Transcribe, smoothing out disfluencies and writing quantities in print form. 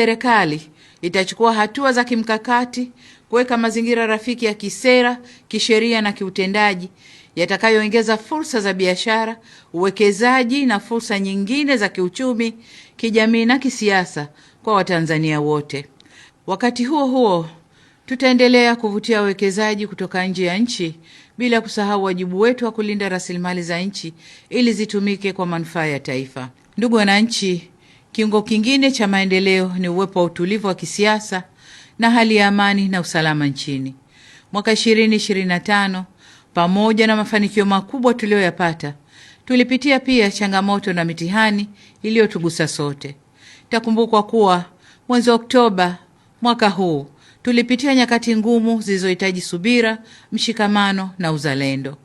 Serikali itachukua hatua za kimkakati kuweka mazingira rafiki ya kisera, kisheria na kiutendaji yatakayoongeza fursa za biashara, uwekezaji na fursa nyingine za kiuchumi, kijamii na kisiasa kwa Watanzania wote. Wakati huo huo, tutaendelea kuvutia wawekezaji kutoka nje ya nchi bila kusahau wajibu wetu wa kulinda rasilimali za nchi ili zitumike kwa manufaa ya taifa. Ndugu wananchi, kiungo kingine cha maendeleo ni uwepo wa utulivu wa kisiasa na hali ya amani na usalama nchini. Mwaka 2025, pamoja na mafanikio makubwa tuliyoyapata, tulipitia pia changamoto na mitihani iliyotugusa sote. Itakumbukwa kuwa mwezi Oktoba mwaka huu tulipitia nyakati ngumu zilizohitaji subira, mshikamano na uzalendo.